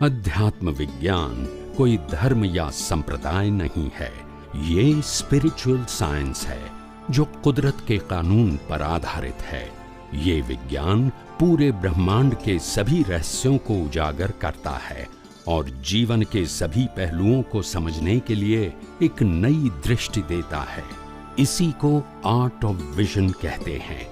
अध्यात्म विज्ञान कोई धर्म या संप्रदाय नहीं है, ये स्पिरिचुअल साइंस है जो कुदरत के कानून पर आधारित है। ये विज्ञान पूरे ब्रह्मांड के सभी रहस्यों को उजागर करता है और जीवन के सभी पहलुओं को समझने के लिए एक नई दृष्टि देता है। इसी को आर्ट ऑफ विजन कहते हैं,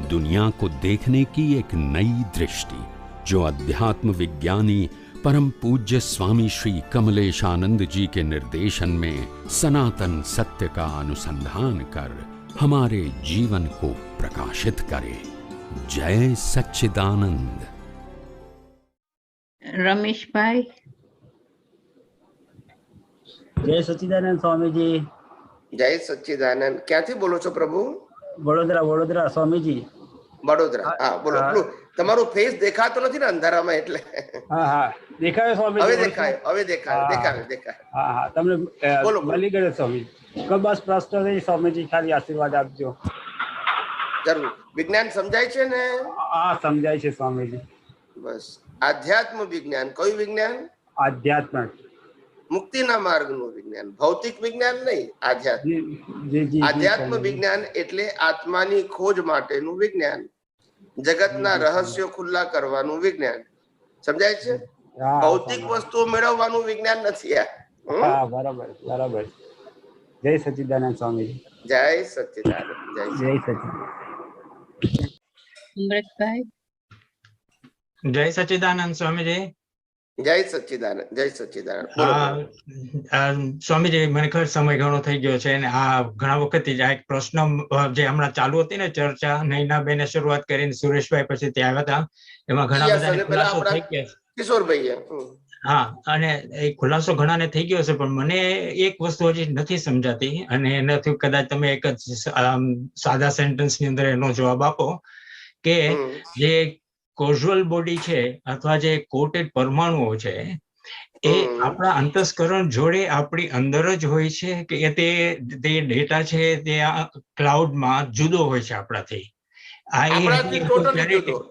दुनिया को देखने की एक नई दृष्टि, जो अध्यात्म विज्ञानी परम पूज्य स्वामी श्री कमलेशानंद जी के निर्देशन में सनातन सत्य का अनुसंधान कर हमारे जीवन को प्रकाशित करे। जय सच्चिदानंद। रमेश भाई। जय सच्चिदानंद स्वामीजी। जय सच्चिदानंद। ક્યાંથી બોલો છો પ્રભુ? વડોદરા સ્વામીજી। વડોદરા। હા બોલો બોલો। તમારો ફેસ દેખાતો નથી ને અંધારામાં એટલે। હા દેખાય સ્વામીજી। હવે દેખાય। હા તમને બોલો મળી ગયો સ્વામીજી। બસ પ્રશ્ન છે સ્વામીજી, ખાલી આશીર્વાદ આપજો। જરૂર। વિજ્ઞાન સમજાય છે ને? હા સમજાય છે સ્વામીજી। બસ આધ્યાત્મ વિજ્ઞાન। કયું વિજ્ઞાન? આધ્યાત્મ। મુક્તિના માર્ગનું વિજ્ઞાન, ભૌતિક વિજ્ઞાન નહીં, આધ્યાત્મ। આધ્યાત્મ વિજ્ઞાન એટલે આત્માની ખોજ માટેનું વિજ્ઞાન, જગતના રહસ્યો ખુલ્લા કરવાનું વિજ્ઞાન। સમજાય છે? ભૌતિક વસ્તુઓ મેળવવાનું વિજ્ઞાન નથી આ। હા બરાબર। જય સચ્ચિદાનંદ સ્વામીજી। જય સચ્ચિદાનંદ। જય સચ્ચિદાનંદ। અમૃતભાઈ। જય સચ્ચિદાનંદ સ્વામીજી। જય સચ્ચિદાનંદ। જય સચ્ચિદાનંદ। સ્વામીજી મને ખબર સમય ઘણો થઈ ગયો છે અને આ ઘણા વખતથી આ એક પ્રશ્ન જે હમણાં ચાલુ હતી ને ચર્ચા, નૈનાબેને શરૂઆત કરીને સુરેશભાઈ પછી ત્યાં આવ્યા હતા, એમાં ઘણા બધા ખુલાસો થઈ ગયા છે કિશોરભાઈ। હા અને એ ખુલાસો ઘણાને થઈ ગયો છે, પણ મને એક વસ્તુ હજી નથી સમજાતી અને એનાથી કદાચ તમે એક જ સાદા સેન્ટેન્સ ની અંદર એનો જવાબ આપો કે જે કોઝ્યુઅલ બોડી છે અથવા જે કોટેડ પરમાણુઓ છે એ આપણા અંતસ્કરણ જોડે આપણી અંદર જ હોય છે કે તે ડેટા છે તે ક્લાઉડમાં જુદો હોય છે આપણાથી?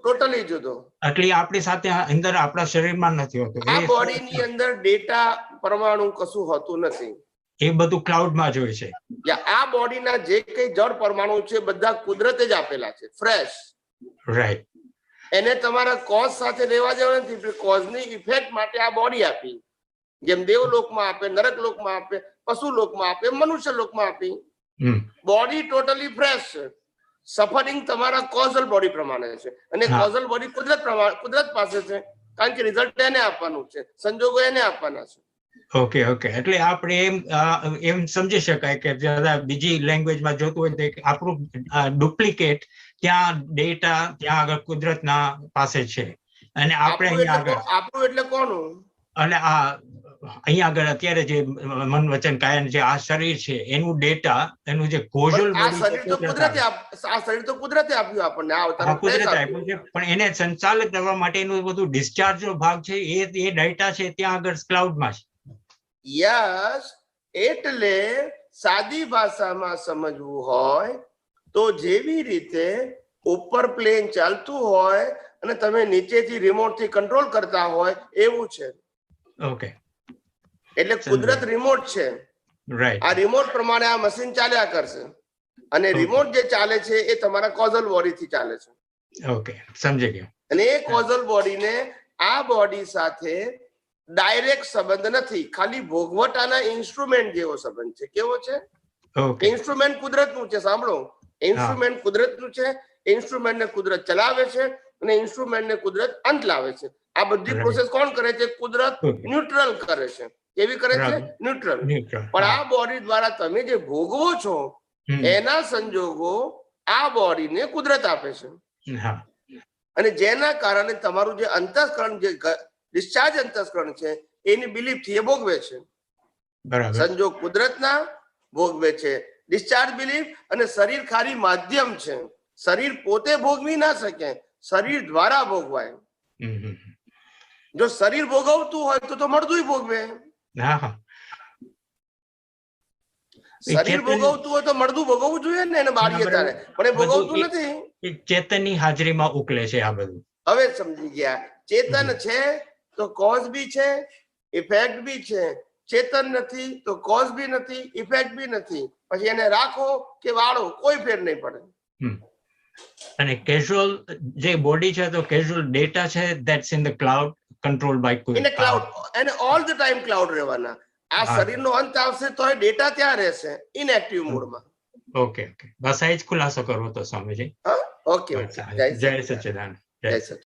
ટોટલી જુદો। એટલે આપણી સાથે અંદર આપણા શરીરમાં નથી હોતું, આ બોડીની અંદર ડેટા પરમાણુ કશું હોતું નથી, એ બધું ક્લાઉડમાં જ હોય છે। આ બોડીના જે કઈ જળ પરમાણુ છે બધા કુદરતે જ આપેલા છે, ફ્રેશ। રાઈટ। એને તમારા કોઝ સાથે લેવા જવા નથી, કોઝની ઇફેક્ટ માટે આ બોડી આપી, જેમ દેવલોકમાં આપે, નરકલોકમાં આપે, પશુલોકમાં આપે, મનુષ્યલોકમાં આપી। બોડી ટોટલી ફ્રેશ છે, સફરિંગ તમારા કોઝલ બોડી પ્રમાણે છે અને કોઝલ બોડી કુદરત પાસે છે, કારણ કે રિઝલ્ટ એને આપવાનું છે, સંજોગો એને આપવાના છે। ઓકે એટલે આપણે એમ સમજી શકાય કે બીજી લેંગ્વેજમાં જોતું હોય તો આપણું ડુપ્લિકેટ ત્યાં ડેટા ત્યાં આગળ કુદરતના પાસે છે અને આપણે અહીંયા આગળ આપણું એટલે કોનું? અને અહીંયા આગળ અત્યારે જે મન વચન કાયા જે આ શરીર છે એનું ડેટા, એનું જે કોઝલ શરીર તો કુદરતે આપ્યું આપણને, કુદરતે આપ્યું છે, પણ એને સંચાલિત કરવા માટેનું બધું ડિસ્ચાર્જ નો ભાગ છે એ ડેટા છે ત્યાં આગળ ક્લાઉડમાં છે। યસ, એટલે સાદી ભાષામાં સમજવું હોય તો જેવી રીતે ઉપર પ્લેન ચાલતું હોય અને તમે નીચેથી રિમોટ થી કંટ્રોલ કરતા હોય એવું છે। ઓકે, એટલે કુદરત રિમોટ છે, રાઈટ। આ રિમોટ પ્રમાણે આ મશીન ચાલ્યા કરશે અને રિમોટ જે ચાલે છે એ તમારા કોઝલ બોડી થી ચાલે છે। ઓકે, સમજી ગયો। અને એ કોઝલ બોડીને આ બોડી સાથે ડાયરેક્ટ સંબંધ નથી, ખાલી ભોગવટાના ઇન્સ્ટ્રુમેન્ટ જેવો સંબંધ છે। કેવો છે? ઇન્સ્ટ્રુમેન્ટ કુદરતનું છે, સાંભળો, ઇન્સ્ટ્રુમેન્ટ કુદરતનું છે, ઇન્સ્ટ્રુમેન્ટ ને કુદરત ચલાવે છે અને ઇન્સ્ટ્રુમેન્ટ ને કુદરત અંત લાવે છે। આ બધી પ્રોસેસ કોણ કરે છે? કુદરત ન્યુટ્રલ કરે છે। કેવી કરે છે? ન્યુટ્રલ। પણ આ બોડી દ્વારા તમે જે ભોગવો છો એના સંજોગો આ બોડીને કુદરત આપે છે અને જેના કારણે તમારું જે અંતસ્કરણ, જે ડિસ્ચાર્જ અંતસ્કરણ છે એની બિલીફ થી એ ભોગવે છે। સંજોગ કુદરતના ભોગવે છે, ડિસ્ચાર્જ બિલીફ, અને શરીર ખાલી માધ્યમ છે, શરીર પોતે ભોગવી ના શકે, શરીર દ્વારા ભોગવાય। જો શરીર ભોગવતું હોય તો મળતું ભોગવે, શરીર ભોગવતું હોય તો મળતું ભોગવવું જોઈએ ને એને બાળી અત્યારે, પણ એ ભોગવતું નથી। ચેતનની હાજરીમાં ઉકલે છે આ બધું। હવે સમજી ગયા, ચેતન છે તો કોઝ બી છે, ઇફેક્ટ બી છે. ચેતન નથી તો કોઝ બી નથી, ઇફેક્ટ બી નથી. પછી એને રાખો કે વાળો કોઈ ફેર નહીં પડે. અને કેઝ્યુઅલ જે બોડી છે તો કેઝ્યુઅલ ડેટા છે that's in the cloud control by in cloud, અને ઓલ ધ ટાઈમ ક્લાઉડ રહેવાના. આ શરીરનો અંત આવશે તો ડેટા ત્યાં રહેશે ઇનએક્ટિવ મોડમાં. ઓકે ઓકે, બસ આ જ ખુલાસો કરવો તો સ્વામીજી. ઓકે, જય સચ્ચિદાનંદ. જય સચ્ચિદાનંદ.